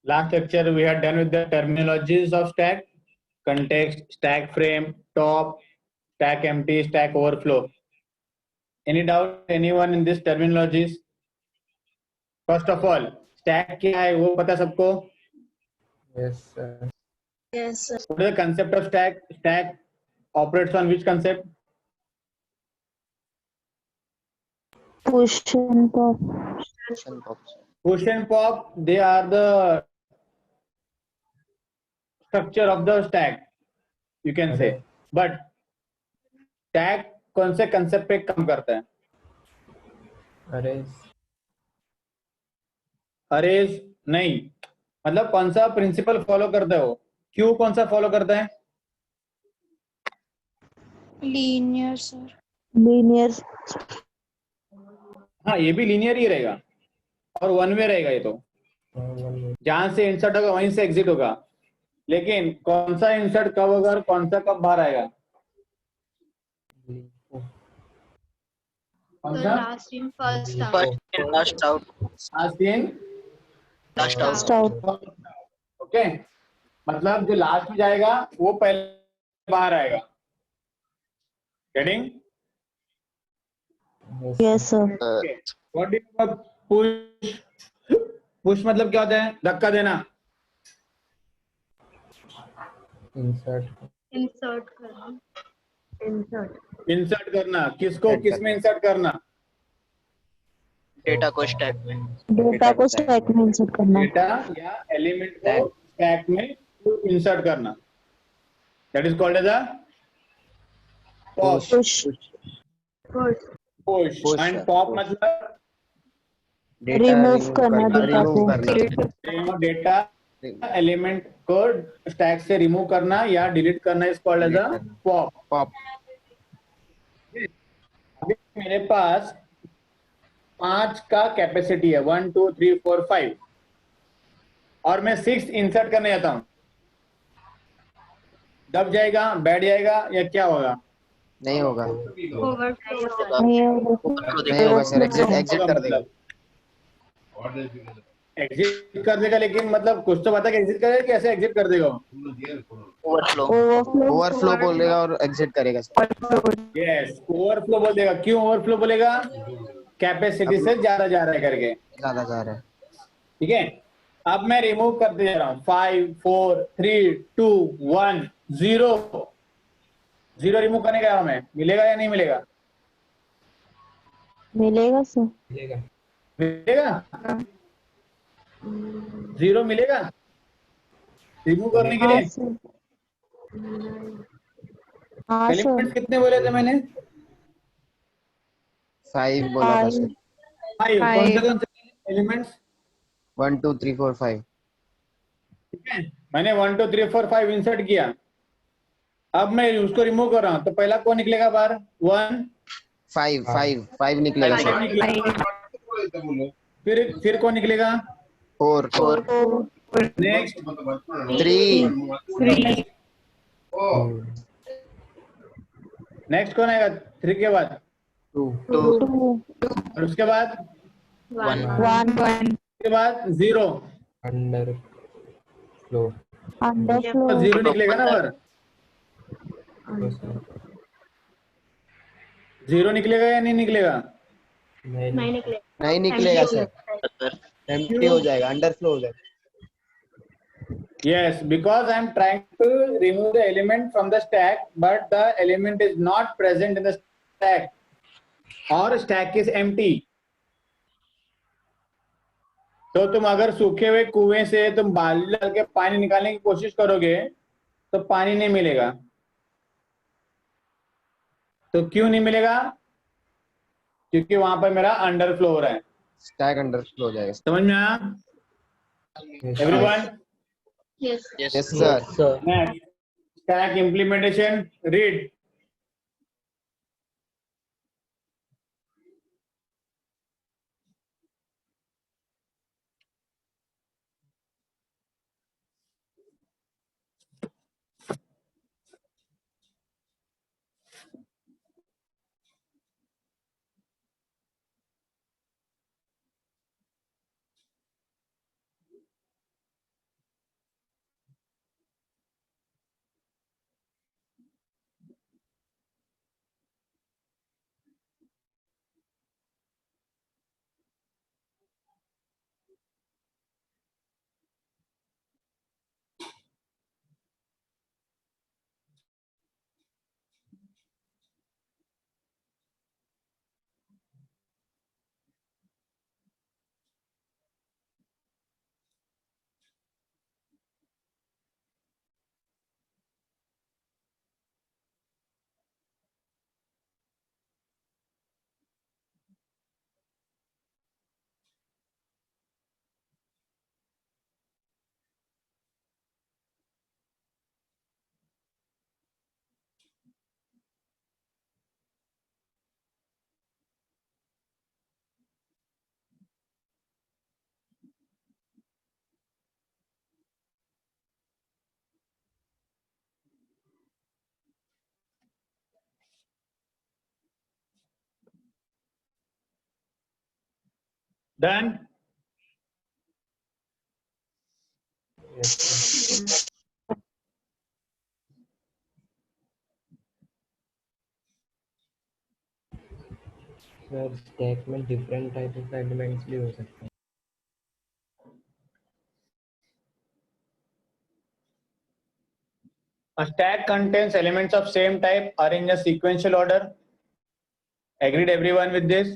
Last lecture we had done with the terminologies of stack, context, stack frame, top, stack empty, stack overflow. Any doubt anyone in this terminologies? First of all, stack क्या है वो पता सबको? Yes, sir. Yes, sir. What is the concept of stack? Stack operates on which concept? Push and pop. Push and pop, they are the structure of the stack, you can say. But stack कौन से concept पे काम करता है? Arrays. Arrays नहीं, मतलब कौन सा प्रिंसिपल फॉलो करता है वो? क्यू कौन सा फॉलो करता है? Linear, sir. Linear. हाँ, ये भी लीनियर ही रहेगा और वन वे रहेगा ये तो, जहां से इंसर्ट होगा वहीं से एग्जिट होगा, लेकिन कौन सा इंसर्ट कब होगा और कौन सा कब बाहर आएगा? कौन सा? Last in, first out. First in, last out. Last in Last out. First out. Okay, मतलब जो लास्ट में जाएगा वो पहले बाहर आएगा. Getting? Yes, sir. What do you push? Push मतलब क्या होता है? धक्का देना. Insert. Insert करना. इंसर्ट करना. किसको किस में इंसर्ट करना? Data को stack में. डेटा को स्टैक में इंसर्ट करना. डेटा या एलिमेंट को स्टैक में इंसर्ट करना. That is called as a Push. Push. And pop मतलब रिमूव करना डेटा को. डेटा एलिमेंट को स्टैक से रिमूव करना या डिलीट करना is called as a pop. अभी मेरे पास 5 का कैपेसिटी है, 1 2 3 4 5, और मैं 6 इंसर्ट करने जाता हूं. दब जाएगा, बैठ जाएगा या क्या होगा? नहीं होगा, Overflow. नहीं होगा सर, एग्जिट कर देगा. एग्जिट कर देगा, लेकिन मतलब कुछ तो बता कि एग्जिट करेगा, कैसे एग्जिट कर देगा? Overflow. ओवरफ्लो बोलेगा और एग्जिट करेगा सर. यस, ओवरफ्लो बोल देगा. क्यों ओवरफ्लो बोलेगा? कैपेसिटी से ज्यादा जा रहा है करके. ज्यादा जा रहा है. ठीक है, अब मैं रिमूव करते जा रहा हूँ. 5 4 3 2 1 0. 0 रिमूव करने गया मैं, मिलेगा या नहीं मिलेगा? मिलेगा सर. मिलेगा. 0 मिलेगा रिमूव करने के लिए. हाँ सर. एलिमेंट्स कितने बोले थे मैंने? 5 बोला था सर. 5. कौन से एलिमेंट्स? 1 2 3 4 5. ठीक है, मैंने 1 2 3 4 5 इंसर्ट किया. अब मैं उसको रिमूव कर रहा हूँ, तो पहला कौन निकलेगा बाहर? 1 5 निकलेगा सर. फिर कौन निकलेगा? 4 नेक्स्ट 3 नेक्स्ट कौन आएगा 3 के बाद? 2 और उसके बाद 1 उसके बाद 0. Underflow. अंडरफ्लो. 0 निकलेगा ना बाहर? 0 निकलेगा या नहीं निकलेगा? नहीं निकलेगा सर, एम्प्टी हो जाएगा, अंडरफ्लो हो जाएगा. Yes, because I am trying to remove the element from the stack, but the element is not present in the stack, or stack is empty. तो तुम अगर सूखे हुए कुएं से तुम बाल्टी डाल के पानी निकालने की कोशिश करोगे तो पानी नहीं मिलेगा. तो क्यों नहीं मिलेगा? क्योंकि वहां पर मेरा अंडरफ्लो हो रहा है. स्टैक अंडरफ्लो हो जाएगा. समझ में आया everyone? Yes. Yes sir. Next, stack implementation. Read. Done? Yes, sir. Sir stack में डिफरेंट टाइप ऑफ एलिमेंट्स भी हो सकते हैं. A stack contains elements of same type arranged in sequential order. Agreed everyone with this?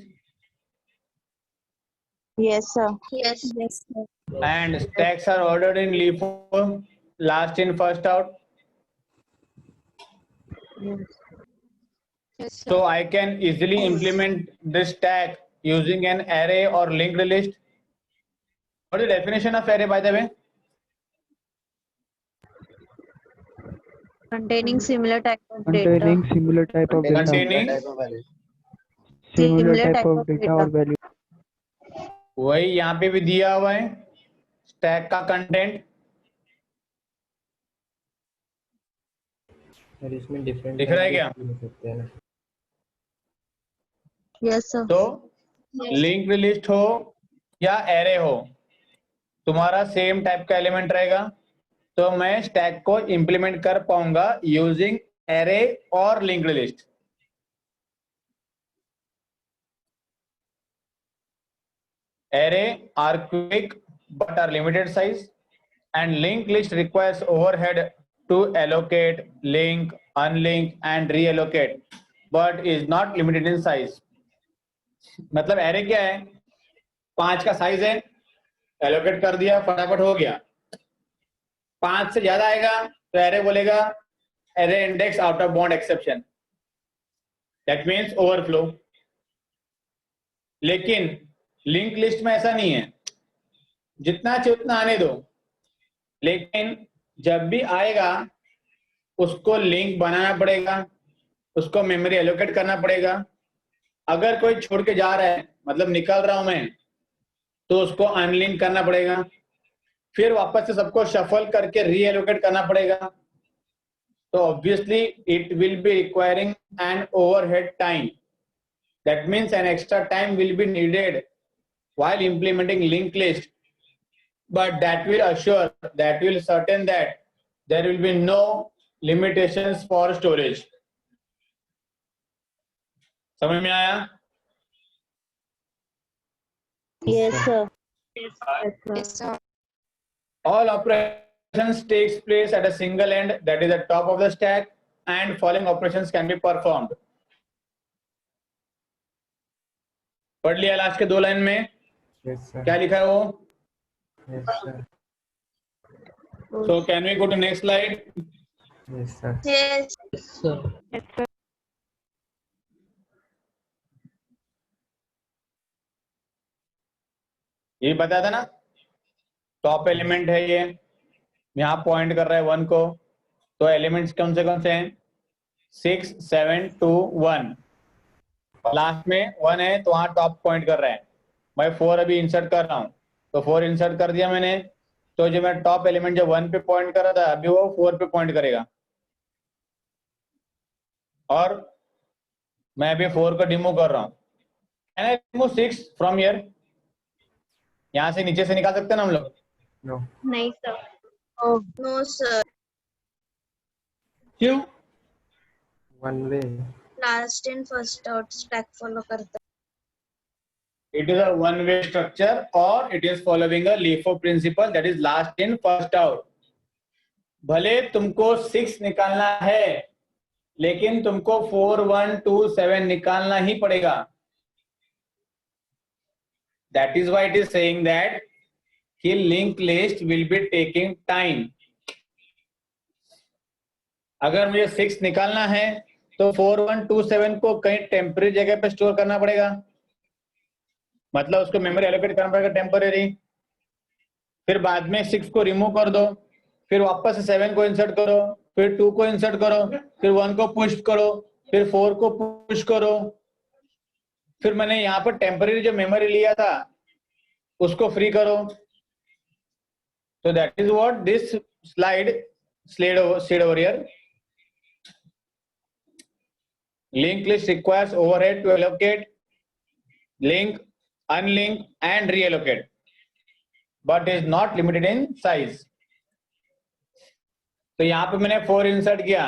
Yes, sir. Yes. Yes, sir. And stacks are ordered in LIFO, last in first out. Yes, sir. So I can easily implement this stack using an array or linked list. What is the definition of array, by the way? Containing similar type of Containing data. similar type of data. Containing type of array. Similar type of data or value. वही यहाँ पे भी दिया हुआ है stack का content. Sir इसमें different दिख रहा है क्या? हो सकते हैं ना. Yes, sir. तो Yes. लिंक्ड लिस्ट हो या एरे हो, तुम्हारा सेम टाइप का एलिमेंट रहेगा, तो मैं स्टैक को इंप्लीमेंट कर पाऊंगा यूजिंग एरे और linked list. Array are quick but are limited size, and linked list requires overhead to allocate, link, unlink, and reallocate, but is not limited in size. मतलब array क्या है? 5 का size है, allocate कर दिया, फटाफट हो गया. 5 से ज्यादा आएगा तो array बोलेगा array index out of bound exception. That means overflow. लेकिन लिंक लिस्ट में ऐसा नहीं है, जितना चाहिए उतना आने दो, लेकिन जब भी आएगा उसको लिंक बनाना पड़ेगा, उसको मेमोरी एलोकेट करना पड़ेगा. अगर कोई छोड़ के जा रहा है, मतलब निकल रहा हूं मैं, तो उसको अनलिंक करना पड़ेगा, फिर वापस से सबको शफल करके रीएलोकेट करना पड़ेगा. तो obviously it will be requiring an overhead time. That means an extra time will be needed while implementing linked list, but that will assure, that will certain that there will be no limitations for storage. समझ में आया? Yes, sir. Yes, sir. All operations takes place at a single end, that is the top of the stack, and following operations can be performed. पढ़ लिया last के 2 line में yes sir. क्या लिखा है वो? Yes sir. So can we go to next slide? Yes sir. Yes. ये बताया था ना, टॉप एलिमेंट है ये, यहाँ पॉइंट कर रहा है 1 को, तो एलिमेंट्स कौन से हैं? 6, 7, 2, 1. लास्ट में 1 है तो वहां टॉप पॉइंट कर रहा है. मैं 4 अभी इंसर्ट कर रहा हूं, तो 4 इंसर्ट कर दिया मैंने, तो जो मैं टॉप एलिमेंट जो 1 पे पॉइंट कर रहा था, अभी वो 4 पे पॉइंट करेगा. और मैं अभी 4 को रिमूव कर रहा हूं. Can I remove 6 from here? यहाँ से नीचे से निकाल सकते हैं ना हम लोग? नो. नहीं sir. No sir. क्यों? One way. Last in first out stack follow करता है. It is a one-way structure, or it is following a LIFO principle, that is last in first out. भले तुमको 6 निकालना है, लेकिन तुमको 4, 1, 2, 7 निकालना ही पड़ेगा. That is why it is saying that कि linked list will be taking time. अगर मुझे 6 निकालना है तो 4, 1, 2, 7 को कहीं टेम्पररी जगह पे स्टोर करना पड़ेगा, मतलब उसको मेमोरी एलोकेट करना पड़ेगा टेम्पररी. फिर बाद में 6 को रिमूव कर दो, फिर वापस से 7 को इंसर्ट करो, फिर 2 को इंसर्ट करो, फिर 1 को पुश करो, फिर 4 को पुश करो, फिर मैंने यहाँ पर टेम्पररी जो मेमोरी लिया था उसको फ्री करो. So that is what this slide over here. Linked list requires overhead to allocate, link, unlink and reallocate, but is not limited in size. तो यहाँ पे मैंने 4 इंसर्ट किया,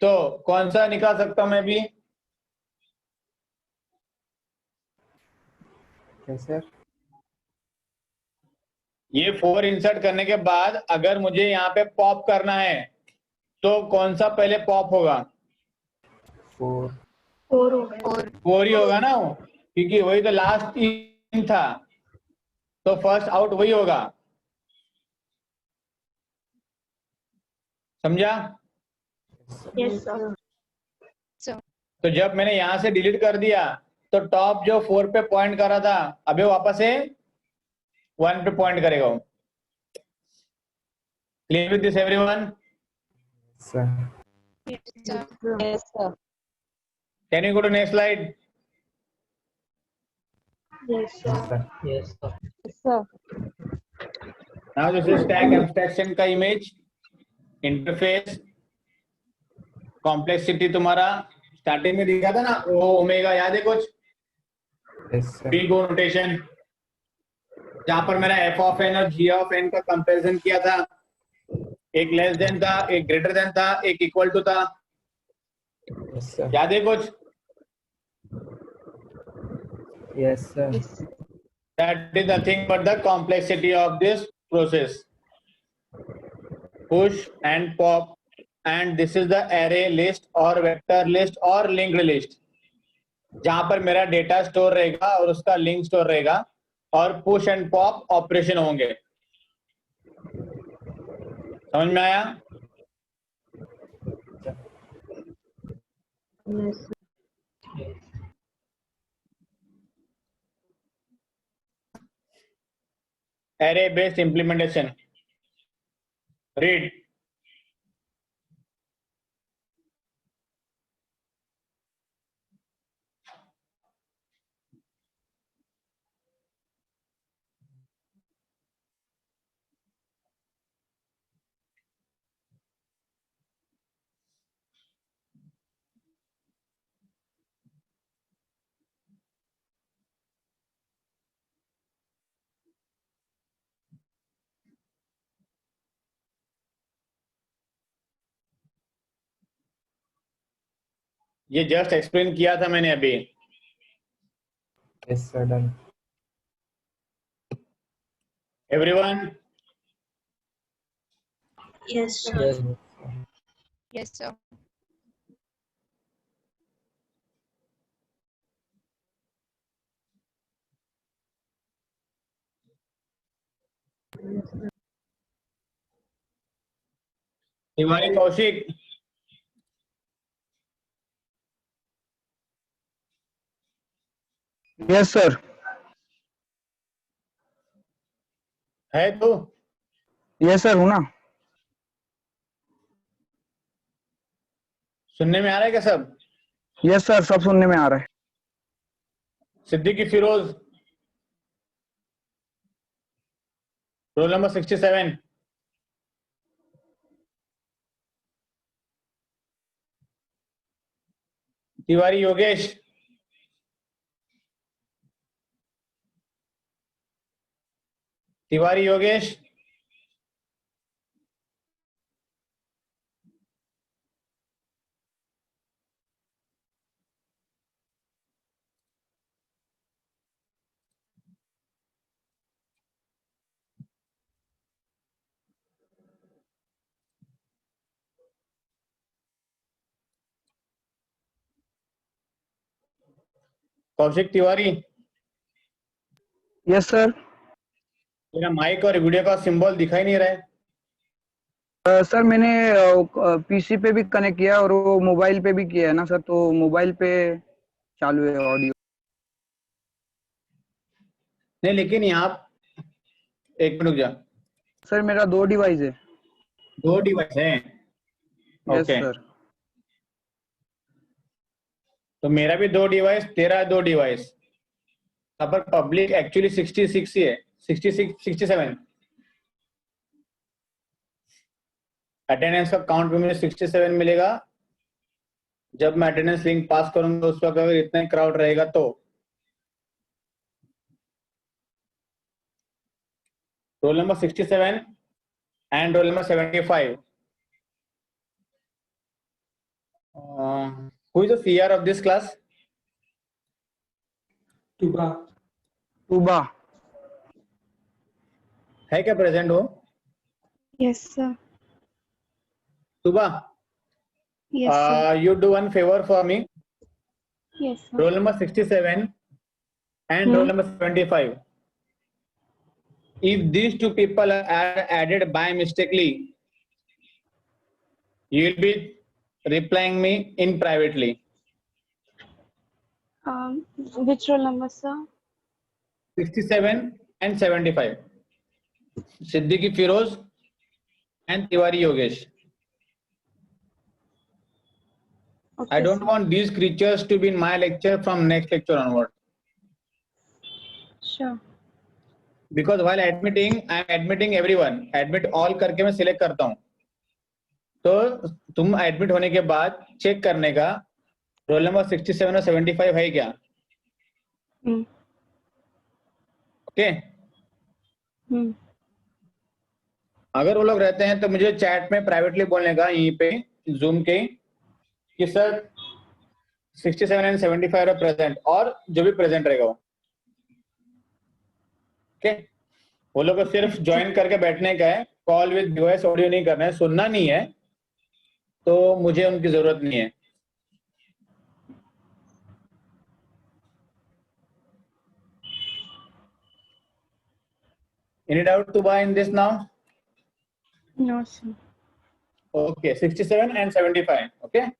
तो कौन सा निकाल सकता हूं मैं भी? Yes, sir. ये 4 इंसर्ट करने के बाद अगर मुझे यहाँ पे पॉप करना है तो कौन सा पहले पॉप होगा? 4. 4 हो गया। 4 ही होगा ना, क्योंकि वही तो लास्ट इन था, तो फर्स्ट आउट वही होगा। समझा? Yes sir. तो जब मैंने यहां से डिलीट कर दिया तो टॉप जो 4 पे पॉइंट कर रहा था अभी वापस से 1 पे पॉइंट करेगा। Clear with this everyone? Sir. Yes, sir. Can you go to next slide? Yes sir. Yes, sir. Yes, sir. Now this is stack abstraction का इमेज इंटरफेस। कॉम्प्लेक्सिटी तुम्हारा स्टार्टिंग में दिखा था ना, ओ ओमेगा, याद है कुछ? Yes, sir. Big O notation, जहां पर मैंने एफ ऑफ एन और जी ऑफ एन का कंपैरिजन किया था। एक लेस देन था, एक ग्रेटर देन था, एक इक्वल टू था। Yes, sir. याद है कुछ? Yes, sir. That is nothing but the complexity of this process. Push and pop, and this is the array list or vector list or linked list, जहां पर मेरा data store रहेगा और उसका लिंक स्टोर रहेगा और पुश एंड पॉप ऑपरेशन होंगे। समझ में आया? Yes Array based implementation. Read. ये जस्ट एक्सप्लेन किया था मैंने अभी। Yes, sir. Done. Everyone? Yes sir. Yes. Yes, sir. Tiwari Kaushik? Yes, sir. है तू? Yes, sir. हूँ ना? सुनने में आ रहा है क्या सब? Yes, sir. सब सुनने में आ रहा है। Siddiqui Firoz, roll number 67। Tiwari Yogesh? Tiwari Yogesh? Kaushik Tiwari? Yes, sir. मेरा माइक और वीडियो का सिंबल दिखाई नहीं रहा है। सर मैंने पीसी पे भी कनेक्ट किया और वो मोबाइल पे भी किया है ना सर, तो मोबाइल पे चालू है ऑडियो। नहीं, लेकिन यहाँ एक मिनट रुक जा। सर मेरा 2 डिवाइस है। 2 डिवाइस है? Yes okay, sir. तो मेरा भी 2 डिवाइस, तेरा 2 डिवाइस। यहाँ पर पब्लिक एक्चुअली 66 ही है, 66 67। अटेंडेंस का काउंट भी मुझे 67 मिलेगा। जब मैं अटेंडेंस लिंक पास करूंगा उस वक्त अगर इतना क्राउड रहेगा तो roll number 67 and roll number 75. Who is the CR of this class? तुबा है क्या प्रेजेंट हो? Yes, sir. तुबा, Yes, sir. you do one favor for me. Yes, sir. Roll number 67 and roll number 75. If these two people are added by mistakenly, you will be replying me in privately. Which roll number, sir? 67 and 75. Siddiqui Firoz and Tiwari Yogesh. Okay, I don't sir. want these creatures to be in my lecture from next lecture onward. Sure. Because while admitting, I am admitting everyone. Admit all करके मैं select करता हूँ. तो तुम admit होने के बाद check करने का roll number 67 और 75 है क्या? Hmm. Okay? अगर वो लोग रहते हैं तो मुझे चैट में प्राइवेटली बोलने का यहीं पे जूम के कि सर 67 एंड 75 आर प्रेजेंट और जो भी प्रेजेंट रहेगा वो. ओके, वो लोग को सिर्फ ज्वाइन करके बैठने का है. कॉल विद वॉइस ऑडियो नहीं करना है, सुनना नहीं है, तो मुझे उनकी जरूरत नहीं है. Any doubt to buy in this now? No, sir. Okay, 67 and 75. Okay.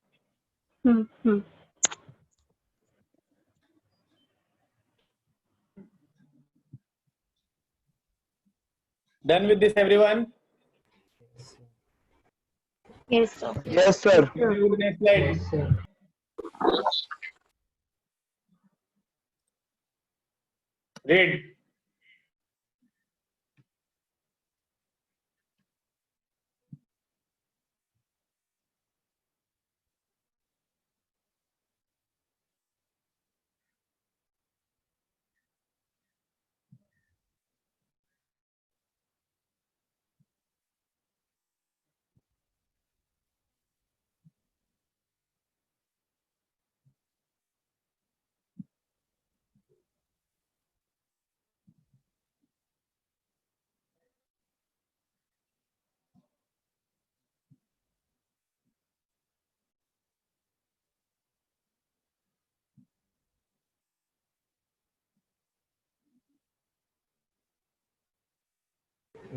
Done with this, everyone? Yes, sir. Yes sir. Next slide. Read.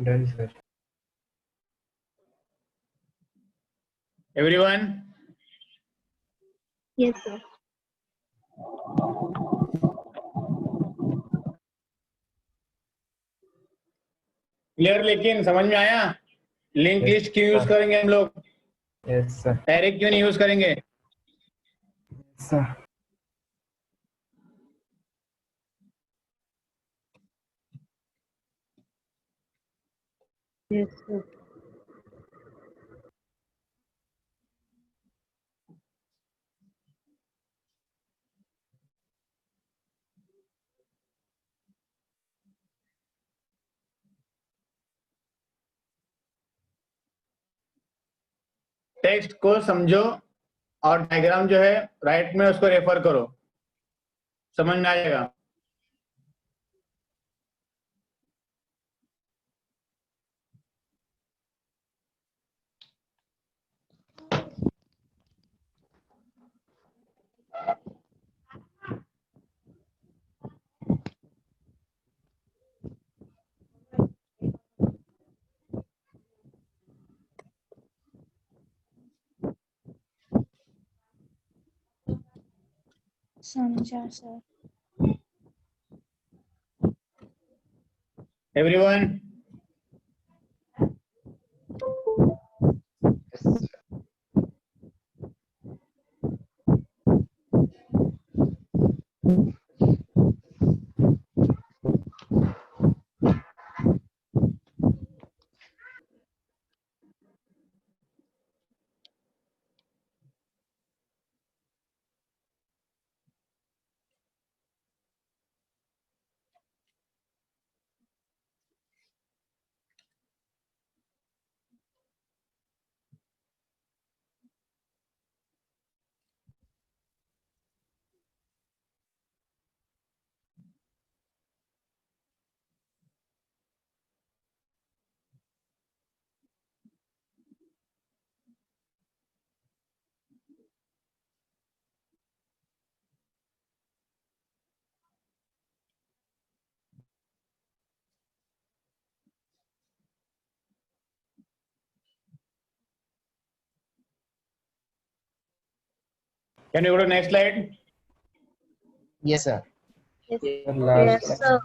Done, sir. Everyone? Yes, sir. Clear? लेकिन समझ में आया? लिंक Yes, लिस्ट क्यों use sir. करेंगे हम लोग? Yes, sir. Array क्यों नहीं यूज करेंगे? Sir. Yes, sir. टेक्स्ट को समझो और डायग्राम जो है राइट में उसको रेफर करो, समझ में आ जाएगा. समझा, sir. Everyone? Can you go to next slide? Yes, sir. Sir, last Yes, sir.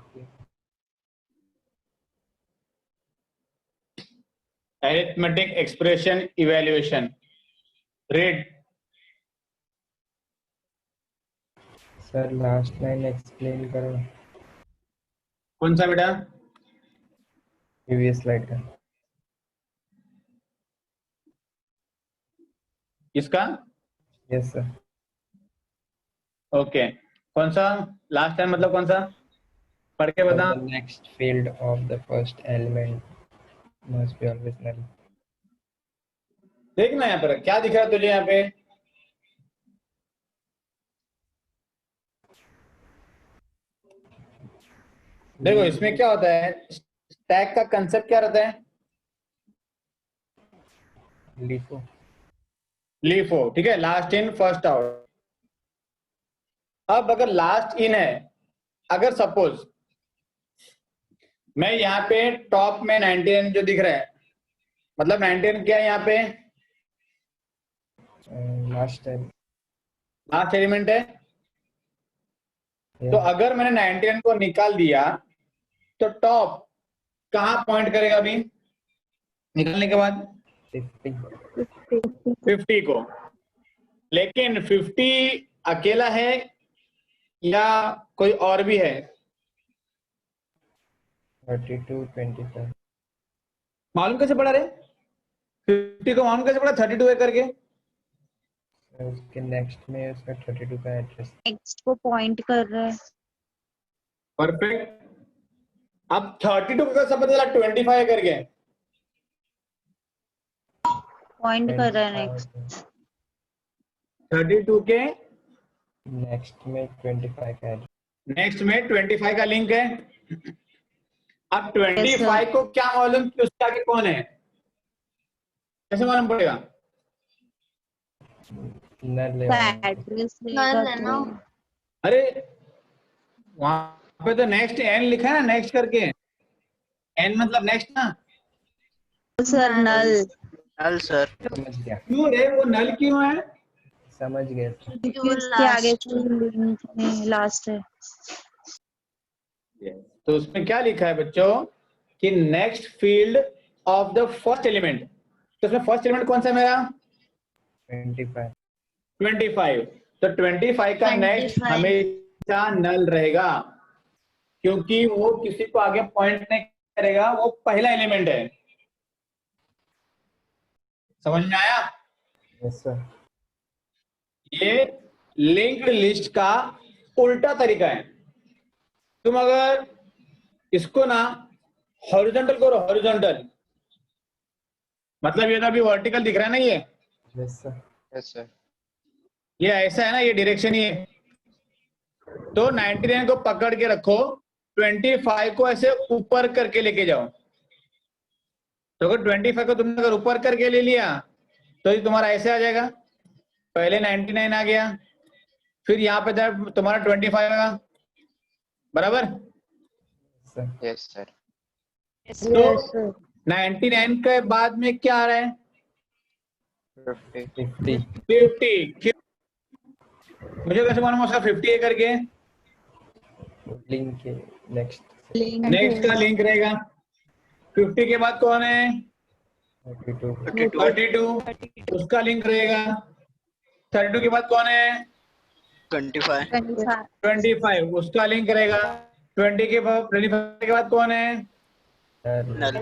Arithmetic expression evaluation. Read. Sir last line explain करो कौन सा बेटा? प्रीवियस स्लाइड का इसका? Yes sir okay. कौन सा? लास्ट टाइम मतलब कौन सा? पढ़ के बता. the next field of the first element must be always null देखना यहाँ पर क्या दिख रहा है तुझे यहाँ पे. देखो इसमें क्या होता है, स्टैक का कंसेप्ट क्या रहता है? LIFO LIFO. ठीक है, लास्ट इन फर्स्ट आउट. अब अगर लास्ट इन है, अगर सपोज मैं यहाँ पे टॉप में 99 जो दिख रहा है, मतलब 99 क्या है यहाँ पे? लास्ट टाइम लास्ट एलिमेंट है. तो अगर मैंने 99 को निकाल दिया तो टॉप कहाँ पॉइंट करेगा अभी निकालने के बाद? 50 को. लेकिन 50 अकेला है या कोई और भी है? 32 25 मालूम कैसे पड़ा रे? 50 को मालूम कैसे पड़ा 32 है करके? उसके नेक्स्ट में उसका 32 का एड्रेस नेक्स्ट को पॉइंट कर रहा है. परफेक्ट. अब 32 को कैसे पता चला 25 है करके? पॉइंट कर रहा है नेक्स्ट. 32 के नेक्स्ट में 25 का एड्रेस नेक्स्ट में 25 का लिंक है. अब 25 Yes, sir. को क्या मालूम कि उसके आगे कौन है? कैसे मालूम पड़ेगा? नल एड्रेस नल है ना. अरे वहां पे तो नेक्स्ट एन लिखा है ना, नेक्स्ट करके. एन मतलब नेक्स्ट ना. सर नल. नल सर. समझ गया क्यों रे, वो नल क्यों है? समझ गया सर इसके आगे लिंक में लास्ट है. तो उसमें क्या लिखा है बच्चों कि next field of the first element. तो उसमें फर्स्ट एलिमेंट कौन सा है मेरा? 25 25. तो 25 का नेक्स्ट 25 हमेशा नल रहेगा क्योंकि वो किसी को आगे पॉइंट नहीं करेगा, वो पहला एलिमेंट है. समझ में आया? यस सर ये लिंक्ड लिस्ट का उल्टा तरीका है. तुम अगर इसको ना हॉरिजॉन्टल करो, हॉरिजॉन्टल मतलब ये तो अभी वर्टिकल दिख रहा है ना, ये यस सर यस सर. ये ऐसा है ना, ये डायरेक्शन ये. तो 99 को पकड़ के रखो, 25 को ऐसे ऊपर करके लेके जाओ. तो अगर 25 को तुमने अगर ऊपर करके ले लिया तो ये तुम्हारा ऐसे आ जाएगा. पहले 99 आ गया, फिर यहाँ पे तुम्हारा 25 आएगा. बराबर? Sir yes sir. तो 99 के बाद में क्या आ रहा है? 50. 50 50. मुझे कैसे मालूम उसका 50 है करके? लिंक के नेक्स्ट नेक्स्ट का लिंक रहेगा. 50 के बाद कौन है? 32. उसका लिंक रहेगा. 32 के बाद कौन है? 25. 25. उसका लिंक रहेगा. 25 के बाद कौन है? नल.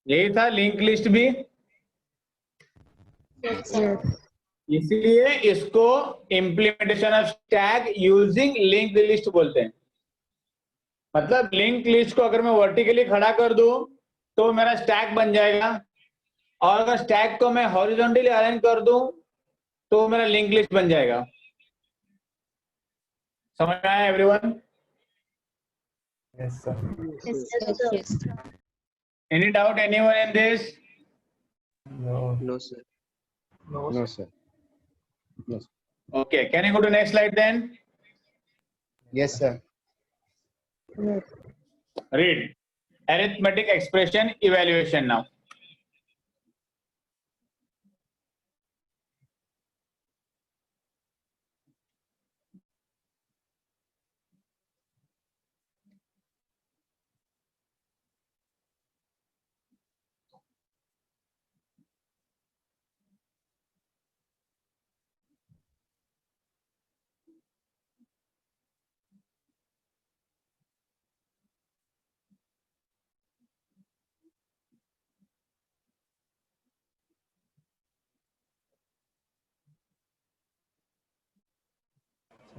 यही था लिंक लिस्ट भी. इसलिए इसको implementation of stack using linked list बोलते हैं. मतलब लिंक लिस्ट को अगर मैं वर्टिकली खड़ा कर दूं तो मेरा स्टैक बन जाएगा, और अगर स्टैक को मैं हॉरिजॉन्टली अलाइन कर दूं तो मेरा लिंक लिस्ट बन जाएगा. समझ में आया everyone? Yes sir any doubt anyone in this? No no sir. No, sir. No, sir. Okay, can you go to next slide then? Yes, sir. Read arithmetic expression evaluation now.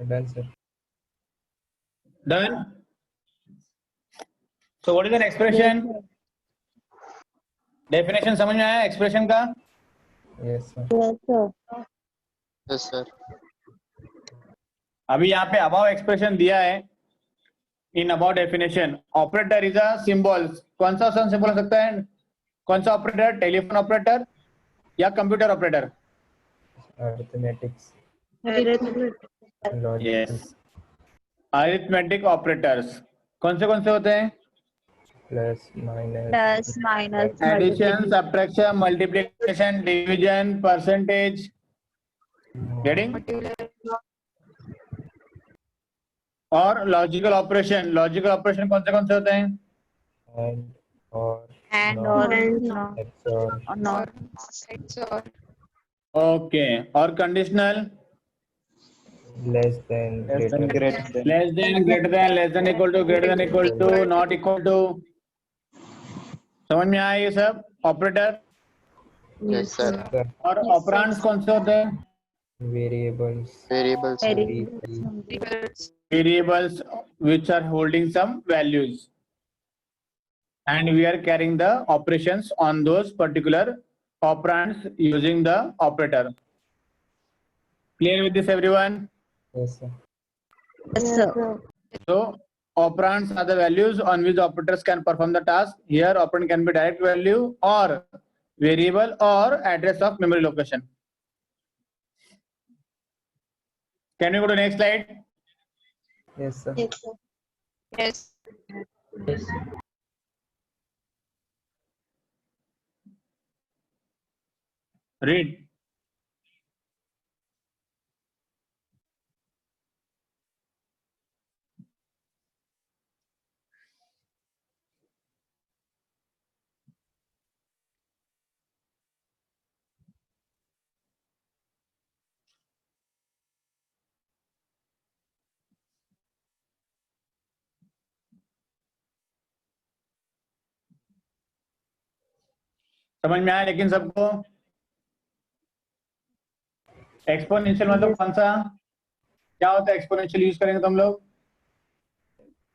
Done, sir. Done. So what is an expression? Definition समझ में आया expression का? Yes, sir. Yes, sir. Yes, sir. अभी यहाँ पे above expression दिया है. In above definition, operator is a symbol. कौन सा symbol हो सकता है? कौन सा operator? Telephone operator या computer operator? Arithmetics. Logical. Yes. Arithmetic operators. कौन से होते हैं? Plus, minus. Plus, minus, Addition, subtraction, multiplication, division, percentage. Getting? और लॉजिकल ऑपरेशन कौन से होते हैं? And, and or, or not, XOR. or not. Okay. और conditional Less than, greater than. Less than, greater than, less than equal to, not equal to. समझ में आया ये सब ऑपरेटर? Yes, sir. Sir, और ऑपरेंड्स कौन से होते हैं? variables. Variables. Variables which are holding some values, and we are carrying the operations on those particular operands using the operator. Clear with this, everyone? Yes, sir. Yes, sir. So operands are the values on which operators can perform the task. Here operand can be direct value or variable or address of memory location. Can we go to next slide? Yes, sir. Yes. Read. समझ में आया लेकिन सबको? Exponential मतलब कौन सा? क्या होता है एक्सपोनेंशियल यूज करेंगे तुम लोग?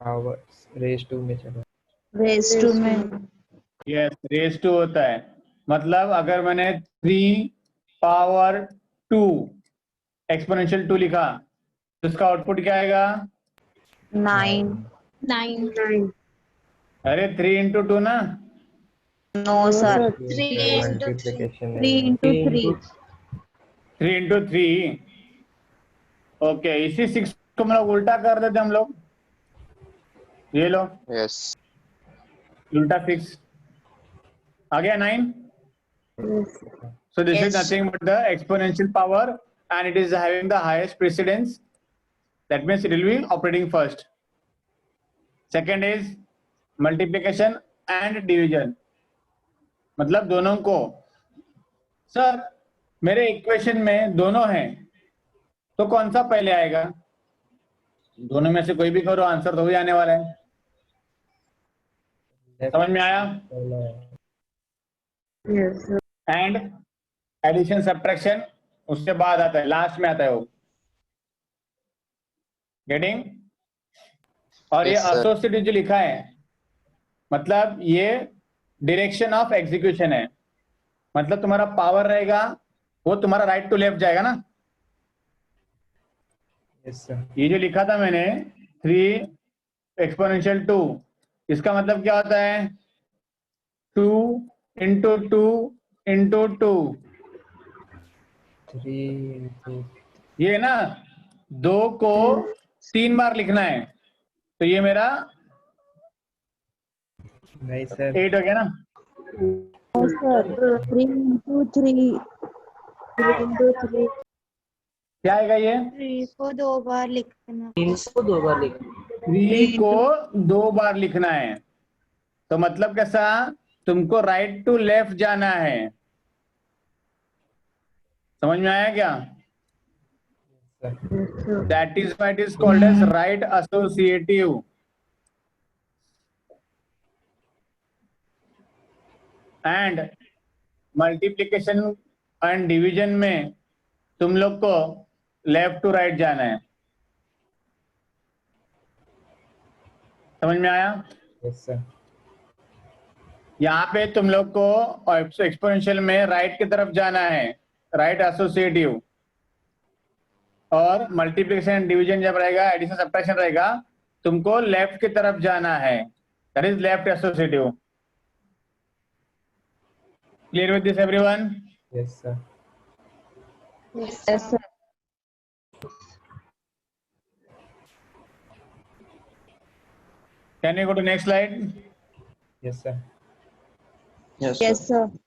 Powers raised to में चलो. Raise to में. यस, रेज टू होता है. मतलब अगर मैंने 3 पावर 2 एक्सपोनेंशियल 2 लिखा तो इसका आउटपुट क्या आएगा? 9. 9. अरे 3 into 2 ना? No, sir. Multiplication. 3 into 3. 3 into 3. Okay, इसी 6 को हम लोग उल्टा कर देते हम लोग. ये लो, Yes. उल्टा 6 आ गया 9. So this is nothing but the exponential power, and it is having the highest precedence. That means it will be operating first. Second is multiplication and division. मतलब दोनों को. सर मेरे इक्वेशन में दोनों हैं तो कौन सा पहले आएगा? दोनों में से कोई भी करो, आंसर तो वही आने वाला है. समझ में आया? एंड एडिशन सब्ट्रैक्शन उसके बाद आता है, लास्ट में आता है वो. गेटिंग? और ये Yes, sir. एसोसिएटिव जो लिखा है मतलब ये डायरेक्शन ऑफ एग्जीक्यूशन है. मतलब तुम्हारा पावर रहेगा वो तुम्हारा राइट टू लेफ्ट जाएगा ना. Yes, sir. ये जो लिखा था मैंने 3 एक्सपोनेंशियल 2, इसका मतलब क्या होता है? 2 into 2 into 2. 3 into. ये ना 2 को 3 बार लिखना है तो ये मेरा नहीं सर. 8 हो गया ना. No, sir. 3 into 3. 3 into 3. क्या आएगा ये? 3 को 2 बार लिखना. 3 को 2 बार लिखना है तो मतलब कैसा? तुमको राइट टू लेफ्ट जाना है. समझ में आया क्या? That is why it is called as right associative. And multiplication and division में तुम लोग को लेफ्ट टू राइट जाना है. समझ में आया? Yes, sir. यहाँ पे तुम लोग को एक्सपोनेंशियल में राइट की तरफ जाना है, राइट एसोसिएटिव, और मल्टीप्लिकेशन डिवीजन जब रहेगा, एडिशन सब्ट्रैक्शन रहेगा, तुमको लेफ्ट की तरफ जाना है, that is left associative. Clear with this everyone? Yes, sir. Yes, sir. Can you go to next slide? Yes, sir. Yes, Yes, sir. sir.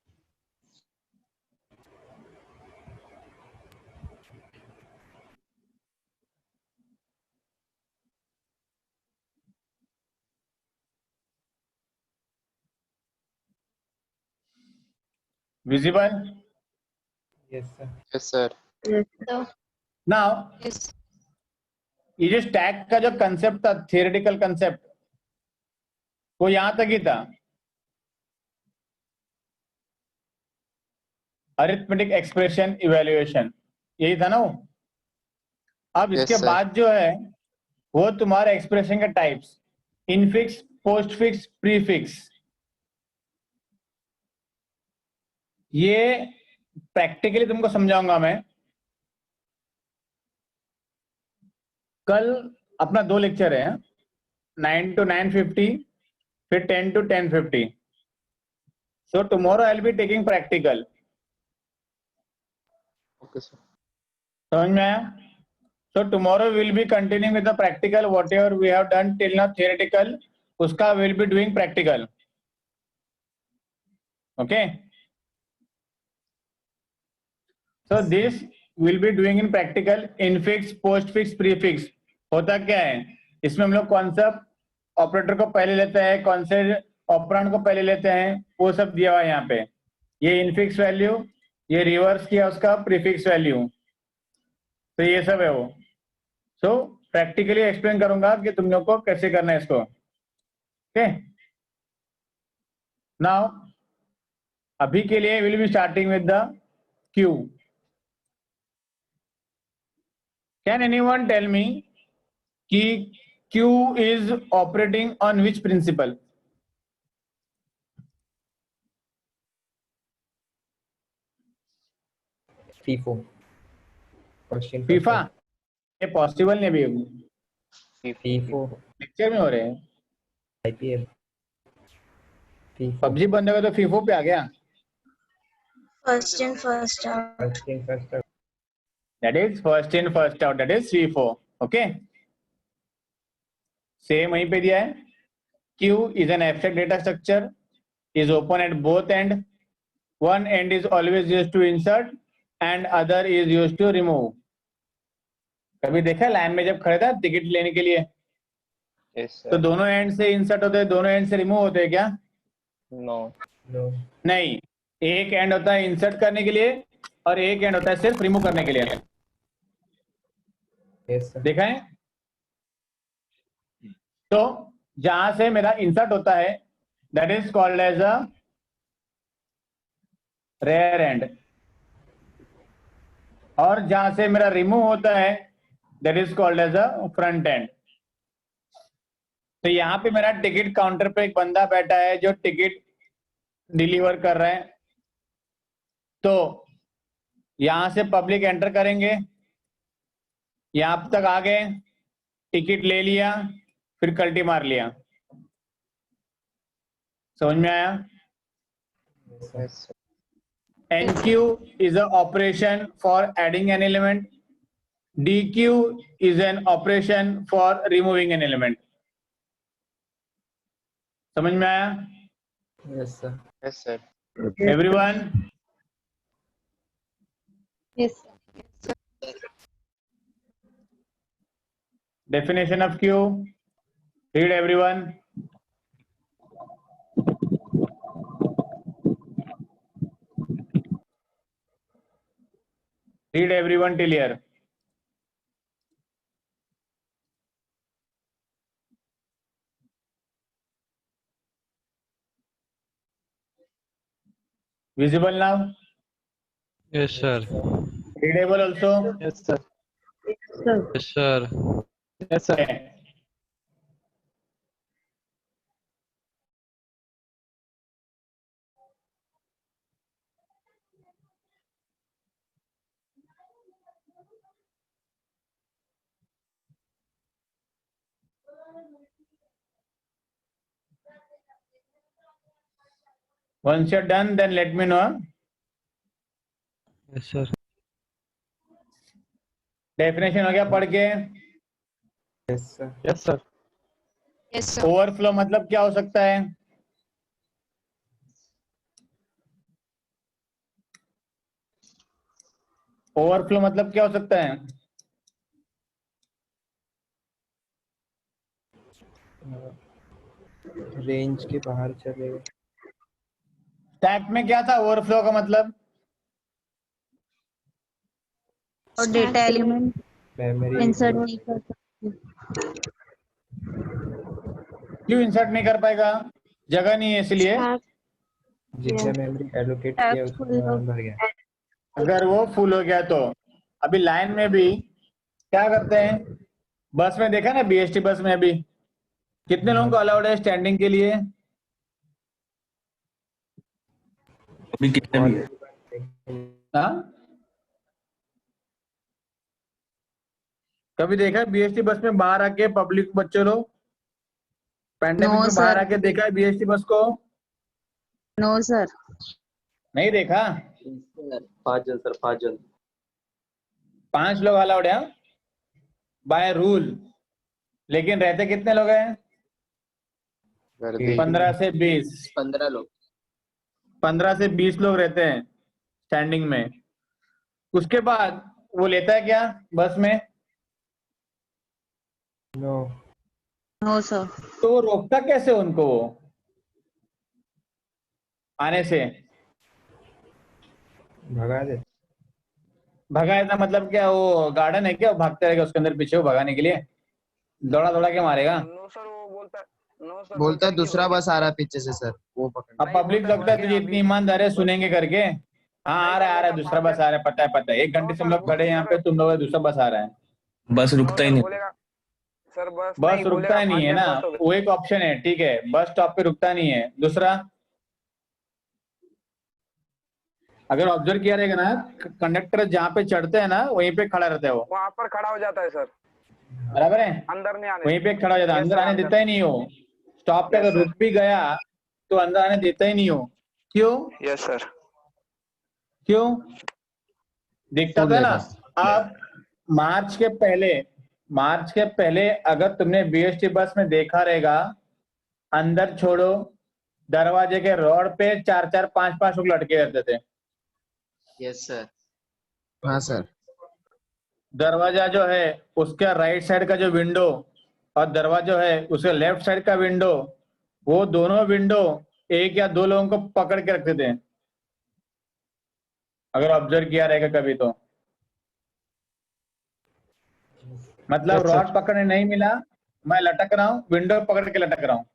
Visible? Yes, sir. Yes, sir. So, Now, yes. ये जो stack का जो concept था, theoretical concept, वो यहां तक ही था. Arithmetic expression evaluation, यही था ना वो. अब Yes, इसके sir. बाद जो है वो तुम्हारे एक्सप्रेशन के टाइप्स, इनफिक्स, पोस्टफिक्स, प्रीफिक्स. ये प्रैक्टिकली तुमको समझाऊंगा मैं. कल अपना 2 लेक्चर है, 9 to 9:50, फिर 10 to 10:50. So tomorrow I'll be taking practical. Okay, sir. समझ में आया? So tomorrow we'll be continuing with the practical. Whatever we have done till now theoretical, उसका we'll be doing practical. Okay? So this we'll be doing in practical. Infix, postfix, prefix. होता क्या है? इसमें हम लोग कॉन्सेप्ट ऑपरेटर को पहले लेते हैं, कॉन्सेप्ट ऑपरेंड को पहले लेते हैं, वो सब दिया हुआ है यहाँ पे. ये इनफिक्स वैल्यू, ये रिवर्स किया उसका प्रीफिक्स वैल्यू, तो ये सब है वो. सो प्रैक्टिकली एक्सप्लेन करूंगा कि तुम लोग को कैसे करना है इसको. ओके, नाउ अभी के लिए will be starting with the queue. Can anyone tell me कि queue is operating on which principle? FIFO. First in, first FIFO? out. ये पॉसिबल नहीं अभी, FIFO. लेक्चर में हो रहे हैं. IPL. FIFO. पबजी बंद हो गया तो फीफो पे आ गया. First in, first out. First in, first out. That is first in first out, that is FIFO. Okay, same वहीं पे दिया है. Q is an abstract data structure, is open at both end. One end is always used to insert and other is used to remove. कभी देखा line में जब खड़े था टिकट लेने के लिए, Yes, sir. तो दोनों एंड से इंसर्ट होते हैं, दोनों एंड से रिमूव होते हैं क्या? No. No. नहीं, एक एंड होता है इंसर्ट करने के लिए और एक एंड होता है सिर्फ रिमूव करने के लिए. Yes, sir. देखा है? तो जहां से मेरा इंसर्ट होता है that is called as a rear end, और जहां से मेरा रिमूव होता है that is called as a front end. तो यहाँ पे मेरा टिकट काउंटर पे एक बंदा बैठा है जो टिकट डिलीवर कर रहा है. तो यहां से पब्लिक एंटर करेंगे, यहां तक आ गए, टिकट ले लिया, फिर कल्टी मार लिया. समझ में आया? Yes, sir. Yes, sir. NQ is an operation for adding an element. DQ is an operation for removing an element. समझ में आया? Yes, sir. Yes, sir. Everyone? Yes. Definition of Q. Read everyone. Read everyone till here. Visible now? Yes, sir. Readable also? Yes, sir. Sir. Yes, sir. Okay. Once you're done, then let me know. Yes, sir. Definition हो गया पढ़ के? Yes, sir. Yes, sir. Yes, sir. Overflow मतलब क्या हो सकता है? Overflow मतलब क्या हो सकता है? रेंज के बाहर चले गए। स्टैक में क्या था ओवरफ्लो का मतलब? और डेटा एलिमेंट मेमोरी इंसर्ट नहीं कर सकते। क्यों इंसर्ट नहीं कर पाएगा? जगह नहीं है इसलिए। जितना मेमोरी एलोकेट किया उसका भर गया। अगर वो फुल हो गया तो अभी लाइन में भी क्या करते हैं? बस में देखा ना, बीएसटी बस में अभी कितने लोगों को अलाउड है स्टैंडिंग के लिए? अभी कितने भी है? हाँ, कभी देखा बीएसटी बस में बाहर आके पब्लिक बच्चे लोग पैंडेमिक No, में बाहर sir. आके देखा है बीएसटी बस को? No sir. नहीं देखा? 5 जन सर, 5 जन। 5 लोग अलाउड है बाय रूल, लेकिन रहते कितने लोग हैं? 15 से 20। 15 लोग। 15 से 20 लोग रहते हैं स्टैंडिंग में। उसके बाद वो लेता है क्या बस में? नो। No sir. तो वो रोकता कैसे उनको आने से? भगा दे। भगाए था मतलब क्या? वो गार्डन है क्या? वो भागते रहेगा उसके अंदर पीछे, वो भगाने के लिए दौड़ा दौड़ा के मारेगा? बोलता है दूसरा बस आ रहा है पीछे से सर, वो पकड़। अब पब्लिक लगता है तुझे इतनी ईमानदारी है सुनेंगे करके? हाँ आ रहा है दूसरा बस आ रहा है, पता है 1 घंटे से हम लोग खड़े हैं यहाँ पे, तुम लोग दूसरा बस आ रहा है। बस रुकता ही नहीं। बस रुकता ही नहीं है ना, वो एक ऑप्शन है, ठीक है, बस स्टॉप पे रुकता नहीं है। दूसरा, अगर ऑब्जर्व किया रहेगा ना, कंडक्टर जहाँ पे चढ़ते हैं ना वहीं पे खड़ा रहता है, वो वहाँ पर खड़ा हो जाता है सर, बराबर है, अंदर नहीं आने। वहीं पे खड़ा हो जाता है, अंदर आने देता ही नहीं हो। स्टॉप पे अगर रुक भी गया तो अंदर आने देता ही नहीं हो। क्यों? Yes sir. क्यों? दिखता था ना। अब मार्च के पहले अगर तुमने बीएसटी बस में देखा रहेगा, अंदर छोड़ो, दरवाजे के रोड पे 4-4, 5-5 लोग लटके रहते थे। Yes sir. हाँ सर। दरवाजा जो है उसका राइट साइड का जो विंडो और दरवाजा है उसके लेफ्ट साइड का विंडो, वो दोनों विंडो 1 या 2 लोगों को पकड़ के रखते थे, अगर ऑब्जर्व किया रहेगा कभी तो। मतलब रॉड पकड़ने नहीं मिला, मैं लटक रहा हूँ, विंडो पकड़ के लटक रहा हूँ,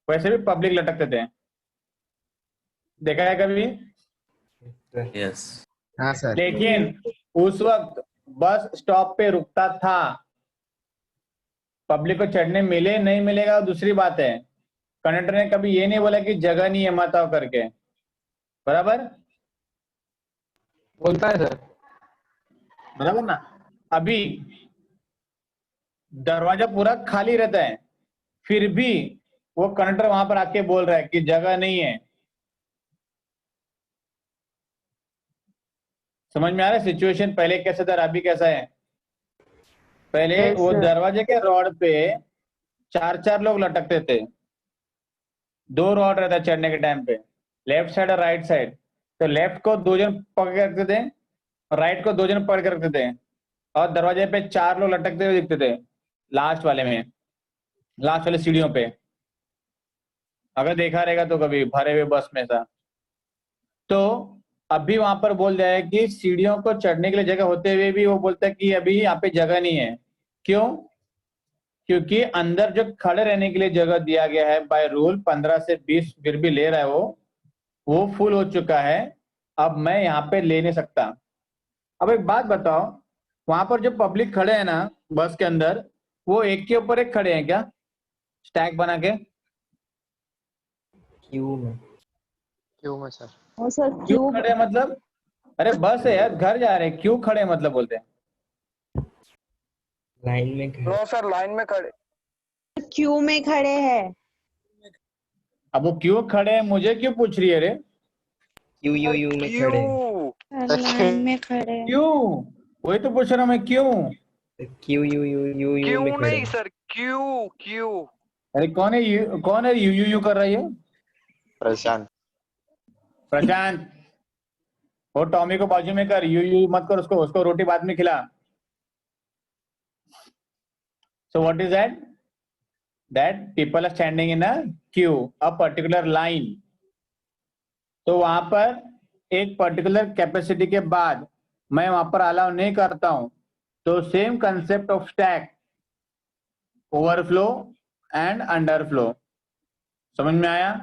वैसे भी पब्लिक लटकते थे। देखा है कभी? यस। हाँ सर। लेकिन उस वक्त बस स्टॉप पे रुकता था। पब्लिक को चढ़ने मिले नहीं मिलेगा दूसरी बात है। कंडक्टर ने कभी ये नहीं बोला कि जगह नहीं है मत आओ करके, बराबर? बोलता है सर। बराबर ना? अभी दरवाजा पूरा खाली रहता है, फिर भी वो कंडक्टर वहां पर आके बोल रहा है कि जगह नहीं है। समझ में आ रहा है सिचुएशन पहले कैसा था और अभी कैसा है? पहले वो दरवाजे के रॉड पे 4-4 लोग लटकते थे, 2 रॉड रहता चढ़ने के टाइम पे, लेफ्ट साइड और राइट साइड। तो लेफ्ट को 2 जन पकड़ के रखते थे और राइट को 2 जन पकड़ के रखते थे, और दरवाजे पे 4 लोग लटकते हुए दिखते थे लास्ट वाले सीढ़ियों पे, अगर देखा रहेगा तो कभी भरे हुए बस में था। तो अभी वहां पर बोल दिया है कि सीढ़ियों को चढ़ने के लिए जगह होते हुए भी वो बोलता है कि अभी यहाँ पे जगह नहीं है। क्यों? क्योंकि अंदर जो खड़े रहने के लिए जगह दिया गया है बाय रूल 15 से 20 फिर भी ले रहा है, वो फुल हो चुका है, अब मैं यहाँ पे ले नहीं सकता। अब एक बात बताओ, वहां पर जो पब्लिक खड़े हैं ना बस के अंदर, वो एक के ऊपर एक खड़े हैं क्या स्टैक बना के? क्यू में सर। और सर क्यों खड़े मतलब? अरे बस है यार, घर जा रहे हैं, क्यों खड़े मतलब बोलते हैं? लाइन में खड़े। नो सर, लाइन में खड़े। क्यू में खड़े हैं। अब वो क्यों खड़े हैं मुझे क्यों पूछ रही है रे? क्यू यू यू में खड़े लाइन में खड़े हैं। क्यों? वही तो पूछ रहा हूँ मैं, क्यों? Q U you you you क्यों में खड़े नहीं सर, क्यों क्यों? अरे कौन है यू कर रही है? प्रशांत। प्रशांत, वो टॉमी को बाजू में कर, यू मत कर, उसको रोटी बाद में खिला। So what is that? That people are standing in a queue, a particular line. तो वहां पर एक पर्टिकुलर कैपेसिटी के बाद मैं वहां पर अलाउ नहीं करता हूं, तो same concept of stack, overflow and underflow. समझ में आया?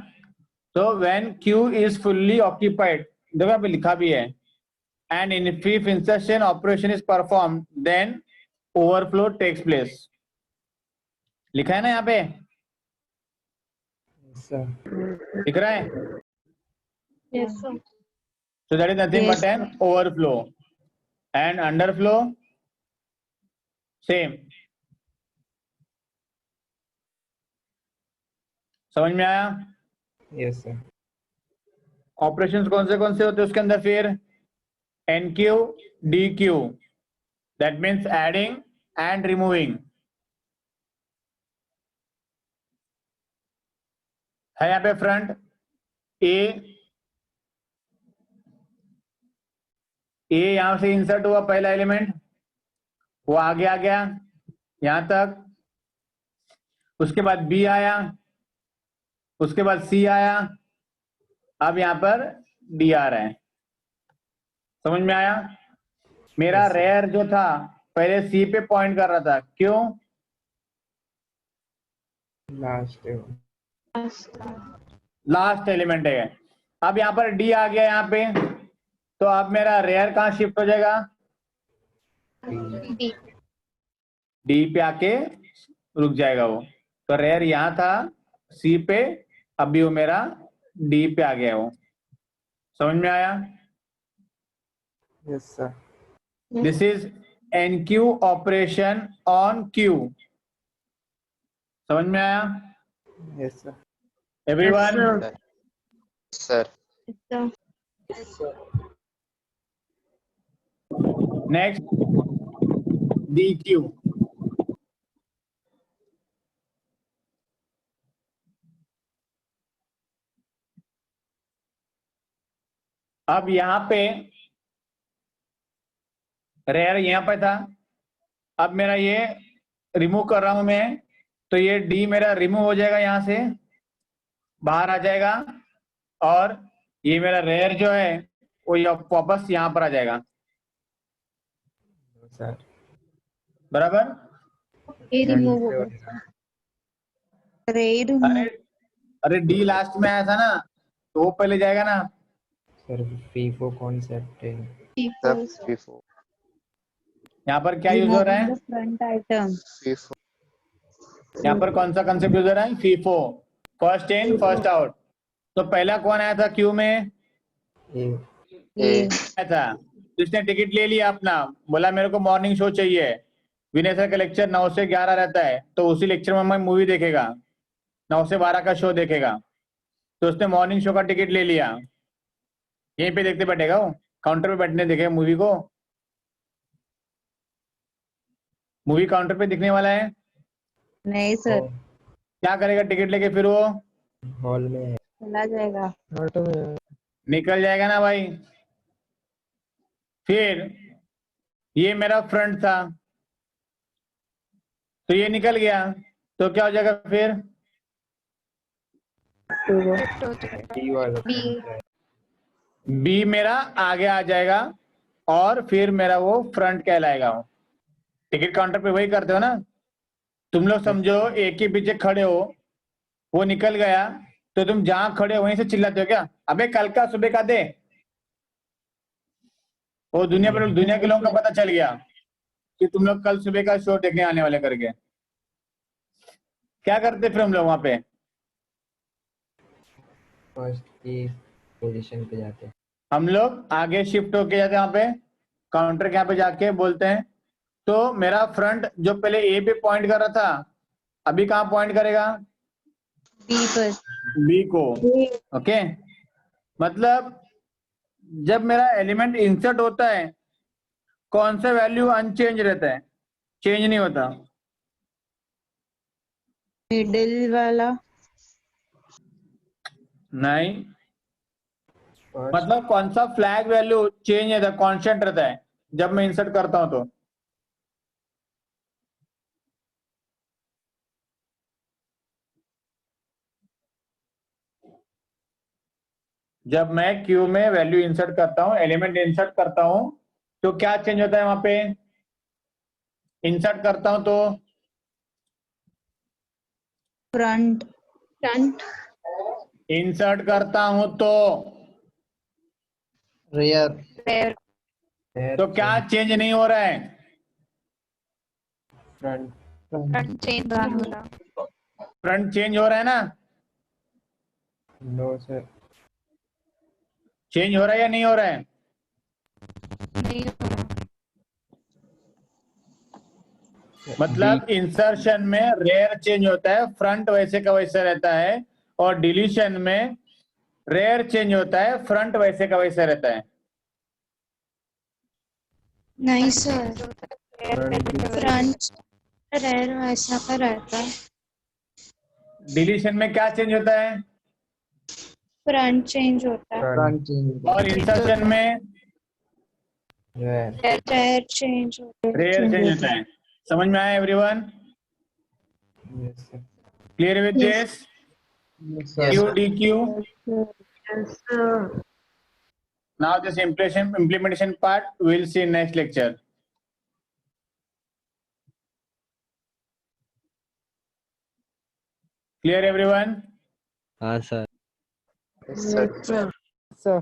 तो when Q is fully occupied, देखो यहाँ पे लिखा भी है, and if insertion operation is performed, then overflow takes place. लिखा है ना यहाँ पे? सर दिख रहा है? Yes, sir. So that is nothing Yes. but an overflow, and underflow same. समझ में आया? यस सर ऑपरेशंस कौन से होते हैं उसके अंदर? फिर NQ, DQ, that means adding and removing है। यहाँ पे फ्रंट ए यहां से इंसर्ट हुआ, पहला एलिमेंट वो आगे आ गया यहां तक, उसके बाद बी आया, उसके बाद सी आया, अब यहां पर डी आ रहा है। समझ में आया? मेरा रेयर जो था पहले सी पे पॉइंट कर रहा था, क्यों? लास्ट एलिमेंट है। अब यहाँ पर डी आ गया यहाँ पे, तो अब मेरा रेयर कहाँ शिफ्ट हो जाएगा? D. डी पे आके रुक जाएगा वो। तो रेयर यहाँ था सी पे, अभी वो मेरा डी पे आ गया वो। समझ में आया? Yes sir this is NQ operation on Q. समझ में आया yes sir everyone? Sir next D Q. अब यहां पे रेयर यहां पे था, अब मेरा ये रिमूव कर रहा हूं मैं, तो ये डी मेरा रिमूव हो जाएगा, यहां से बाहर आ जाएगा, और ये मेरा रेयर जो है वो वापस यहां पर आ जाएगा। सर बराबर? A remove होगा। अरे डी लास्ट में आया था ना, तो वो पहले जाएगा ना। सर फीफो कॉन्सेप्ट है FIFO यहाँ पर क्या यूज हो रहा है? Front item. FIFO यहाँ पर कौन सा कंसेप्ट यूज हो रहा है? FIFO, first in first out. तो पहला कौन आया था क्यू में? आया था, जिसने टिकट ले लिया अपना, बोला मेरे को मॉर्निंग शो चाहिए, विनय सर का लेक्चर 9 से 11 रहता है, तो उसी लेक्चर में मैं मूवी देखेगा, 9 से 12 का शो देखेगा, तो उसने मॉर्निंग शो का टिकट ले लिया। यहीं पे देखते बैठेगा वो, काउंटर पे बैठने देखेगा मूवी को? मूवी काउंटर पे दिखने वाला है? नहीं सर, क्या करेगा टिकट लेके? फिर वो हॉल में है, चला जाएगा। निकल जाएगा ना भाई। फिर ये मेरा फ्रंट था, तो ये निकल गया, तो क्या हो जाएगा फिर? बी मेरा आगे आ जाएगा, और फिर मेरा वो फ्रंट कहलाएगा। टिकट काउंटर पे वही करते हो ना तुम लोग। समझो एक के पीछे खड़े हो, वो निकल गया, तो तुम जहां खड़े हो वहीं से चिल्लाते हो क्या? अबे कल का सुबह का दे। वो दुनिया के लोगों को पता चल गया कि तुम लोग कल सुबह का शो देखने आने वाले करके। क्या करते फिर हम लोग वहां पे? फर्स्ट की पोजीशन पे जाते हैं। हम लोग आगे शिफ्ट होके जाते हैं, वहां पे काउंटर के यहाँ पे जाके बोलते हैं, तो मेरा फ्रंट जो पहले ए पे पॉइंट कर रहा था, अभी कहाँ पॉइंट करेगा? बी पर। बी को। ओके, मतलब जब मेरा एलिमेंट इंसर्ट होता है कौन सा वैल्यू अनचेंज रहता है, चेंज नहीं होता? मिडिल वाला। नहीं, फर्स्ट मतलब कौन सा फ्लैग वैल्यू चेंज रहता है, कांस्टेंट रहता है जब मैं इंसर्ट करता हूं तो? जब मैं क्यू में वैल्यू इंसर्ट करता हूं, एलिमेंट इंसर्ट करता हूं, तो क्या चेंज होता है वहां पे? इंसर्ट करता हूं तो फ्रंट। फ्रंट। इंसर्ट करता हूं तो रेयर तो क्या चेंज नहीं हो रहा है? फ्रंट फ्रंट चेंज नहीं हो रहा। फ्रंट चेंज हो रहा है ना? No sir. चेंज हो रहा है या नहीं हो रहा है? नहीं हो रहा। मतलब इंसर्शन में रेयर चेंज होता है, फ्रंट वैसे का वैसा रहता है, और डिलीशन में रेयर चेंज होता है, फ्रंट वैसे का वैसा रहता है। नहीं सर, फ्रंट फ्रंट रेयर वैसा का रहता है, डिलीशन में क्या चेंज होता है? फ्रंट चेंज होता है, फ्रंट और इंसर्शन में रेयर रेयर चेंज होता है। रेयर चेंज होता है। समझ में आया everyone? Yes sir. Clear with this? Q D Q. Now this implementation part we'll see in next lecture. Clear everyone? हाँ sir. Yes, sir.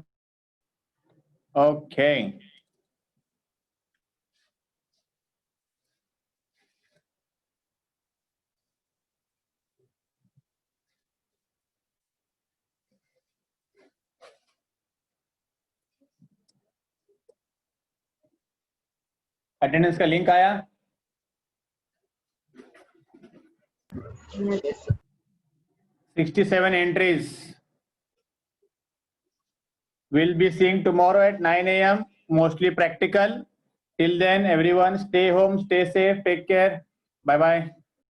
Okay. Attendance का लिंक आया? 67 entries. We'll be seeing tomorrow at 9 a.m. Mostly practical. Till then, everyone stay home, stay safe, take care. Bye bye.